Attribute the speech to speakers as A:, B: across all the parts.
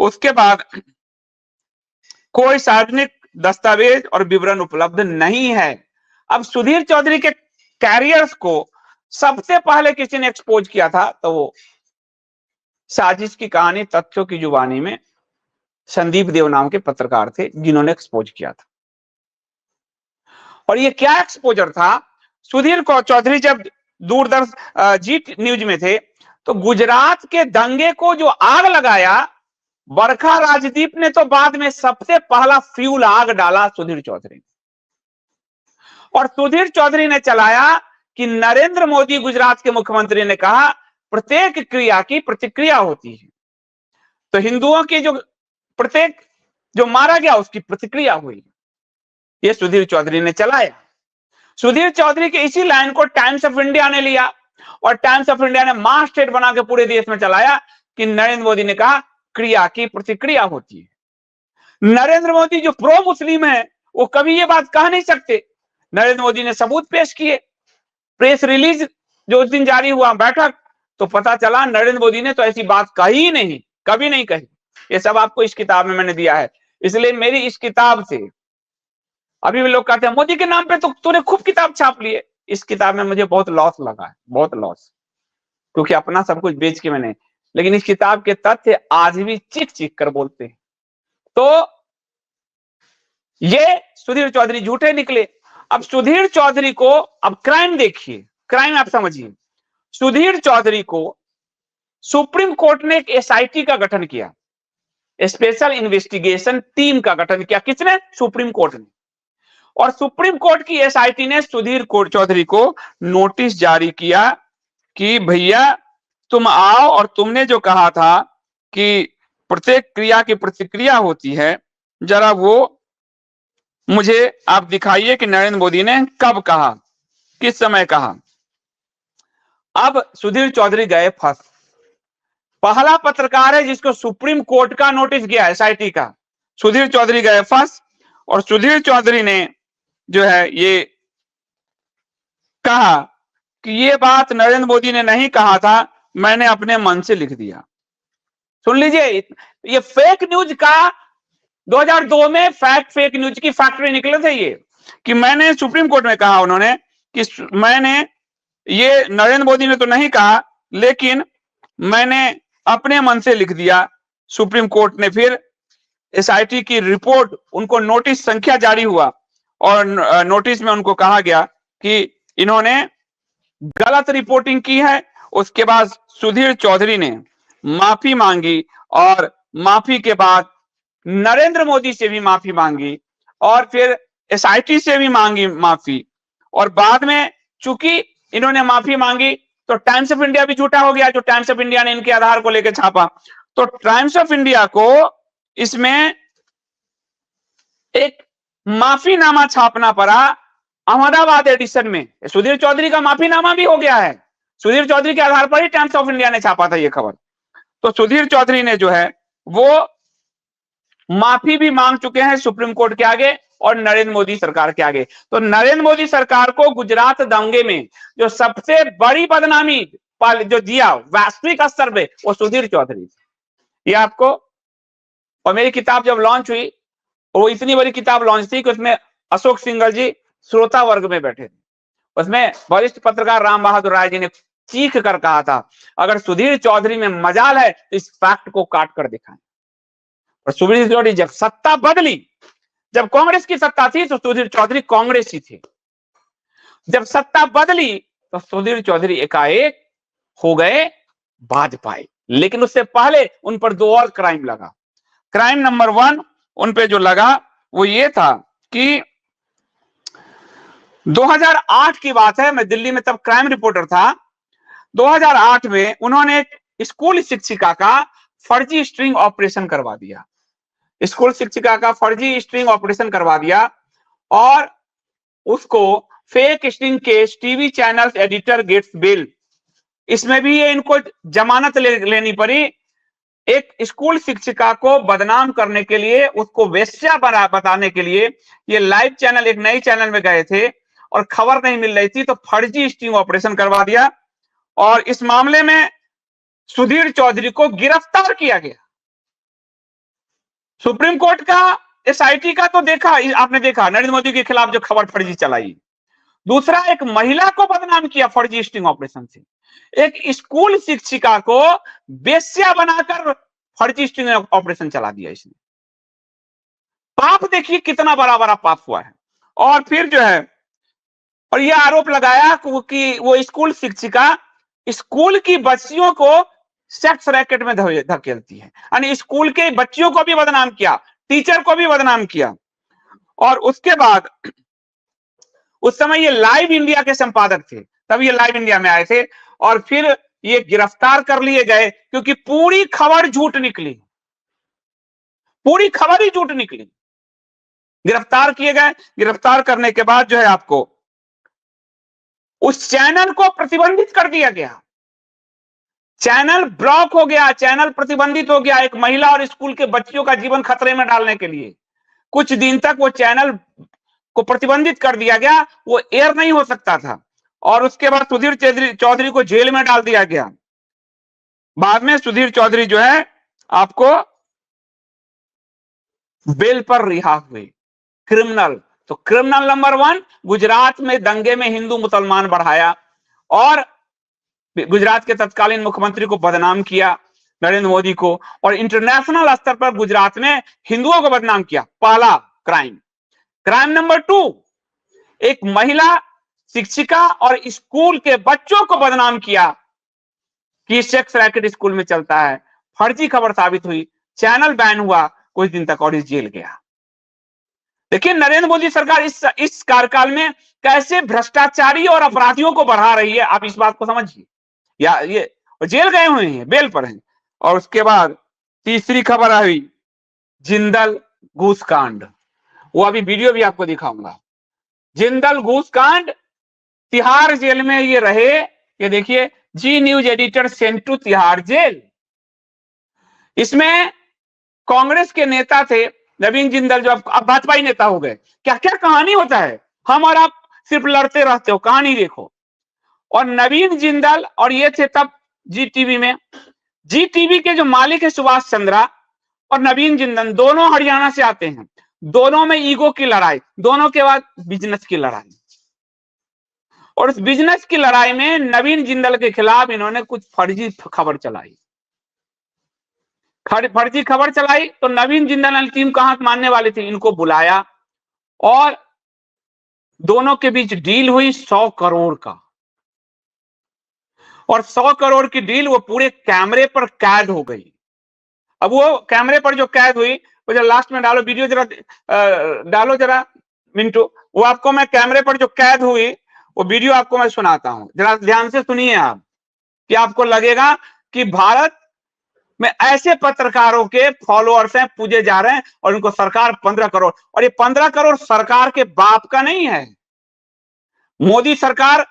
A: उसके बाद कोई सार्वजनिक दस्तावेज और विवरण उपलब्ध नहीं है। अब सुधीर चौधरी के कैरियर्स को सबसे पहले किसी ने एक्सपोज किया था तो वो साजिश की कहानी तथ्यों की जुबानी में संदीप देव नाम के पत्रकार थे जिन्होंने एक्सपोज किया था। और ये क्या एक्सपोजर था, सुधीर चौधरी जब दूरदर्शन जी न्यूज में थे तो गुजरात के दंगे को जो आग लगाया बरखा राजदीप ने, तो बाद में सबसे पहला फ्यूल आग डाला सुधीर चौधरी ने। और सुधीर चौधरी ने चलाया कि नरेंद्र मोदी गुजरात के मुख्यमंत्री ने कहा प्रत्येक क्रिया की प्रतिक्रिया होती है, तो हिंदुओं की जो प्रत्येक जो मारा गया उसकी प्रतिक्रिया हुई। ये सुधीर चौधरी ने चलाया। सुधीर चौधरी के इसी लाइन को टाइम्स ऑफ इंडिया ने लिया और टाइम्स ऑफ इंडिया ने मास स्टेट बना के पूरे देश में चलाया कि नरेंद्र मोदी ने कहा क्रिया की प्रतिक्रिया होती है। नरेंद्र मोदी जो प्रो मुस्लिम है वो कभी ये बात कह नहीं सकते। नरेंद्र मोदी ने सबूत पेश किए, प्रेस रिलीज जो उस दिन जारी हुआ बैठक, तो पता चला नरेंद्र मोदी ने तो ऐसी बात कही ही नहीं, कभी नहीं कही। ये सब आपको इस किताब में मैंने दिया है। इसलिए मेरी इस किताब से अभी भी लोग कहते हैं मोदी के नाम पे तो तूने खूब किताब छाप लिए। इस किताब में मुझे बहुत लॉस लगा है, बहुत लॉस, क्योंकि अपना सब कुछ बेच के मैंने, लेकिन इस किताब के तथ्य आज भी चीख चीख कर बोलते हैं। तो ये सुधीर चौधरी झूठे निकले। अब सुधीर चौधरी को, अब क्राइम देखिए, क्राइम आप समझिए। सुधीर चौधरी को सुप्रीम कोर्ट ने एक एसआईटी का गठन किया, स्पेशल इन्वेस्टिगेशन टीम का गठन किया। किसने? सुप्रीम कोर्ट ने। और सुप्रीम कोर्ट की एसआईटी ने सुधीर चौधरी को नोटिस जारी किया कि भैया तुम आओ और तुमने जो कहा था कि प्रत्येक क्रिया की प्रतिक्रिया होती है, जरा वो मुझे आप दिखाइए कि नरेंद्र मोदी ने कब कहा, किस समय कहा। अब सुधीर चौधरी गए फंस। पहला पत्रकार है जिसको सुप्रीम कोर्ट का नोटिस गया, एसआईटी का। सुधीर चौधरी गए फंस और सुधीर चौधरी ने जो है ये कहा कि ये बात नरेंद्र मोदी ने नहीं कहा था, मैंने अपने मन से लिख दिया। सुन लीजिए, ये फेक न्यूज का 2002 में फेक न्यूज की फैक्ट्री निकले थे ये, कि मैंने सुप्रीम कोर्ट में कहा उन्होंने कि मैंने ये नरेंद्र मोदी ने तो नहीं कहा, लेकिन मैंने अपने मन से लिख दिया। सुप्रीम कोर्ट ने फिर एसआईटी की रिपोर्ट, उनको नोटिस संख्या जारी हुआ और नोटिस में उनको कहा गया कि इन्होंने गलत रिपोर्टिंग की है। उसके बाद सुधीर चौधरी ने माफी मांगी और माफी के बाद नरेंद्र मोदी से भी माफी मांगी और फिर एसआईटी से भी मांगी माफी। और बाद में चूंकि इन्होंने माफी मांगी तो टाइम्स ऑफ इंडिया भी झूठा हो गया, जो टाइम्स ऑफ इंडिया ने इनके आधार को लेकर छापा। तो टाइम्स ऑफ इंडिया को इसमें एक माफीनामा छापना पड़ा अहमदाबाद एडिशन में। सुधीर चौधरी का माफीनामा भी हो गया है, सुधीर चौधरी के आधार पर ही टाइम्स ऑफ इंडिया ने छापा था ये खबर। तो सुधीर चौधरी ने जो है वो माफी भी मांग चुके हैं सुप्रीम कोर्ट के आगे और नरेंद्र मोदी सरकार के आगे। तो नरेंद्र मोदी सरकार को गुजरात दंगे में जो सबसे बड़ी बदनामी जो दिया वैश्विक स्तर पे, वो सुधीर चौधरी। ये आपको, और मेरी किताब जब लॉन्च हुई, वो इतनी बड़ी किताब लॉन्च थी कि उसमें अशोक सिंघल जी श्रोता वर्ग में बैठे थे। उसमें वरिष्ठ पत्रकार राम बहादुर राय जी ने चीख कर कहा था अगर सुधीर चौधरी में मजाल है तो इस फैक्ट को काट कर दिखाएं। और सुधीर चौधरी जब सत्ता बदली, जब कांग्रेस की सत्ता थी तो सुधीर चौधरी कांग्रेसी थे, जब सत्ता बदली तो सुधीर चौधरी एकाएक हो गए भाजपाई। लेकिन उससे पहले उन पर दो और क्राइम लगा। क्राइम नंबर 1 उन पे जो लगा वो ये था कि 2008 की बात है, मैं दिल्ली में तब क्राइम रिपोर्टर था। 2008 में उन्होंने स्कूल शिक्षिका का फर्जी स्ट्रिंग ऑपरेशन करवा दिया, स्कूल शिक्षिका का फर्जी स्ट्रिंग ऑपरेशन करवा दिया और उसको fake sting case TV channel editor gets bail, इसमें भी ये इनको जमानत लेनी पड़ी। एक स्कूल शिक्षिका को बदनाम करने के लिए, उसको वेश्या बताने के लिए ये लाइव चैनल, एक नई चैनल में गए थे और खबर नहीं मिल रही थी तो फर्जी स्टिंग ऑपरेशन करवा दिया और इस मामले में सुधीर चौधरी को गिरफ्तार किया गया। सुप्रीम कोर्ट का, एसआईटी का तो देखा, आपने देखा नरेंद्र मोदी के खिलाफ जो खबर फर्जी चलाई। दूसरा, एक महिला को बदनाम किया फर्जी स्टिंग ऑपरेशन से। एक स्कूल शिक्षिका को बेश्या बनाकर फर्जी स्टिंग ऑपरेशन चला दिया इसने। पाप देखिए कितना बड़ा बड़ा पाप हुआ है। और फिर जो है, और यह आरोप लगाया कि वो स्कूल शिक्षिका स्कूल की बच्चियों को सेक्स रैकेट में धकेलती है, यानी स्कूल के बच्चियों को भी बदनाम किया, टीचर को भी बदनाम किया। और उसके बाद उस समय ये लाइव इंडिया के संपादक थे, तब ये लाइव इंडिया में आए थे, और फिर ये गिरफ्तार कर लिए गए क्योंकि पूरी खबर झूठ निकली, पूरी खबर ही झूठ निकली। गिरफ्तार किए गए। गिरफ्तार करने के बाद जो है आपको उस चैनल को प्रतिबंधित कर दिया गया, चैनल ब्लॉक हो गया, चैनल प्रतिबंधित हो गया, एक महिला और स्कूल के बच्चियों का जीवन खतरे में डालने के लिए कुछ दिन तक वो चैनल को प्रतिबंधित कर दिया गया, वो एयर नहीं हो सकता था। और उसके बाद सुधीर चौधरी को जेल में डाल दिया गया। बाद में सुधीर चौधरी जो है आपको बेल पर रिहा हुए। क्रिमिनल, तो क्रिमिनल नंबर 1, गुजरात में दंगे में हिंदू मुसलमान बढ़ाया और गुजरात के तत्कालीन मुख्यमंत्री को बदनाम किया, नरेंद्र मोदी को, और इंटरनेशनल स्तर पर गुजरात में हिंदुओं को बदनाम किया। पहला क्राइम। क्राइम नंबर 2, एक महिला शिक्षिका और स्कूल के बच्चों को बदनाम किया कि सेक्स रैकेट स्कूल में चलता है। फर्जी खबर साबित हुई, चैनल बैन हुआ कुछ दिन तक और इस जेल गया। देखिए नरेंद्र मोदी सरकार इस कार्यकाल में कैसे भ्रष्टाचारी और अपराधियों को बढ़ा रही है, आप इस बात को समझिए। या ये जेल गए हुए हैं, बेल पर हैं। और उसके बाद तीसरी खबर आई जिंदल घूस कांड, वो अभी वीडियो भी आपको दिखाऊंगा। जिंदल घूस कांड, तिहाड़ जेल में ये रहे, ये देखिए, Zee news editor sent to Tihar jail. इसमें कांग्रेस के नेता थे नवीन जिंदल, जो अब भाजपा नेता हो गए। क्या क्या कहानी होता है, हम और आप सिर्फ लड़ते रहते हो, कहानी देखो। और नवीन जिंदल और ये थे तब जी टीवी में, जी टीवी के जो मालिक है सुभाष चंद्रा और नवीन जिंदल, दोनों हरियाणा से आते हैं। दोनों में ईगो की लड़ाई, दोनों के बाद बिजनेस की लड़ाई। और उस बिजनेस की लड़ाई में नवीन जिंदल के खिलाफ इन्होंने कुछ फर्जी खबर चलाई। फर्जी खबर चलाई तो नवीन जिंदल टीम का हाथ मानने वाली थी, इनको बुलाया और दोनों के बीच डील हुई 100 करोड़ का। और 100 करोड़ की डील वो पूरे कैमरे पर कैद हो गई। अब वो कैमरे पर जो कैद हुई, वो जो लास्ट में डालो वीडियो, जरा डालो जरा मिंटू, वो आपको मैं कैमरे पर जो कैद हुई वो वीडियो आपको मैं सुनाता हूं, जरा ध्यान से सुनिए आप, कि आपको लगेगा कि भारत में ऐसे पत्रकारों के फॉलोअर्स हैं, पूजे जा रहे हैं, और उनको सरकार 15 करोड़, और ये 15 करोड़ सरकार के बाप का नहीं है। मोदी सरकार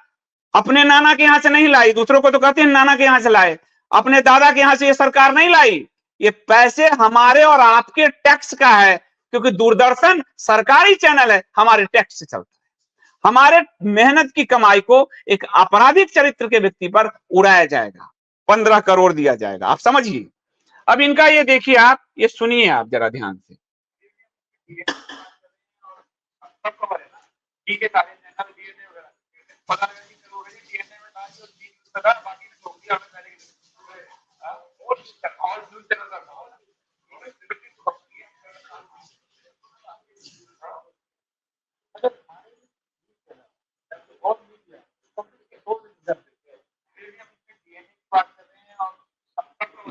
A: अपने नाना के यहां से नहीं लाई, दूसरों को तो कहते हैं नाना के यहां से लाए, अपने दादा के यहां से ये सरकार नहीं लाई। ये पैसे हमारे और आपके टैक्स का है, क्योंकि दूरदर्शन सरकारी चैनल है, हमारे टैक्स से चलता है। हमारे मेहनत की कमाई को एक आपराधिक चरित्र के व्यक्ति पर उड़ाया जाएगा, 15 करोड़ दिया जाएगा, आप समझिए। अब इनका ये देखिए आप, ये सुनिए आप जरा ध्यान से।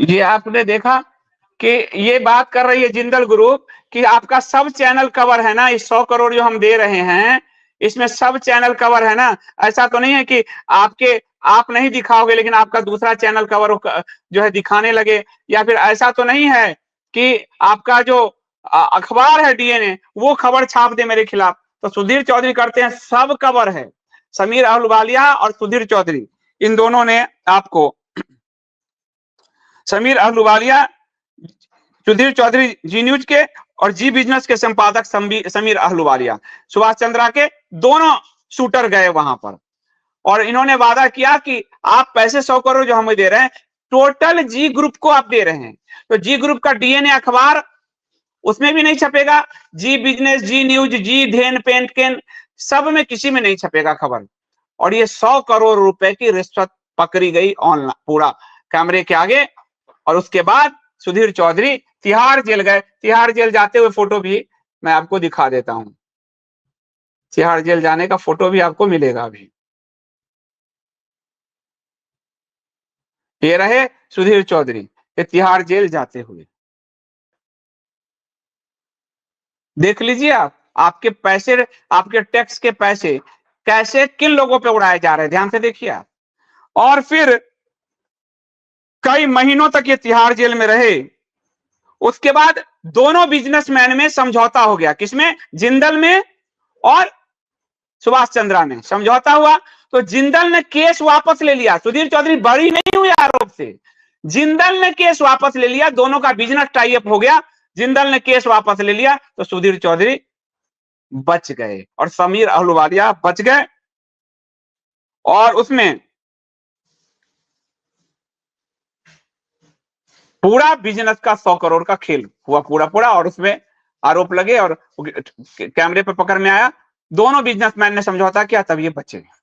A: ये आपने देखा कि ये बात कर रही है जिंदल ग्रुप कि आपका सब चैनल कवर है ना, इस 100 करोड़ जो हम दे रहे हैं इसमें सब चैनल कवर है ना। ऐसा तो नहीं है कि आप नहीं दिखाओगे लेकिन आपका दूसरा चैनल कवर जो है दिखाने लगे, या फिर ऐसा तो नहीं है कि आपका जो अखबार है डीएनए वो खबर छाप दे मेरे खिलाफ। तो सुधीर चौधरी करते हैं सब कवर है, समीर अहलुवालिया और सुधीर चौधरी, इन दोनों ने आपको, समीर अहलुवालिया, सुधीर चौधरी जी न्यूज के और जी बिजनेस के संपादक समीर अहलुवालिया, सुभाष चंद्रा के दोनों शूटर गए वहां पर, और इन्होंने वादा किया कि आप पैसे 100 करोड़ जो हमें दे रहे हैं टोटल जी ग्रुप को आप दे रहे हैं। तो जी ग्रुप का डीएनए अखबार उसमें भी नहीं छपेगा। जी बिजनेस, जी न्यूज, जी धेन पेंट केन, सब में किसी में नहीं छपेगा खबर। और ये 100 करोड़ रुपए की रिश्वत पकड़ी गई ऑनलाइन, पूरा कैमरे के आगे। और उसके बाद सुधीर चौधरी तिहाड़ जेल गए। तिहाड़ जेल जाते हुए फोटो भी मैं आपको दिखा देता हूं। तिहाड़ जेल जाने का फोटो भी आपको मिलेगा अभी। ये रहे सुधीर चौधरी ये तिहाड़ जेल जाते हुए। देख लीजिए आप, आपके पैसे, आपके टैक्स के पैसे कैसे किन लोगों पे उड़ाए जा रहे हैं, ध्यान से देखिए आप। और फिर कई महीनों तक ये तिहाड़ जेल में रहे। उसके बाद दोनों बिजनेसमैन में समझौता हो गया। किसमें? जिंदल में और सुभाष चंद्रा में समझौता हुआ। तो जिंदल ने केस वापस ले लिया। सुधीर चौधरी बरी नहीं हुए आरोप से, जिंदल ने केस वापस ले लिया। दोनों का बिजनेस टाई अप हो गया, जिंदल ने केस वापस ले लिया, तो सुधीर चौधरी बच गए और समीर अहलुवालिया बच गए। और उसमें पूरा बिजनेस का 100 करोड़ का खेल हुआ पूरा पूरा। और उसमें आरोप लगे और कैमरे पे पकड़ में आया। दोनों बिजनेसमैन ने समझौता किया, तब ये बचे।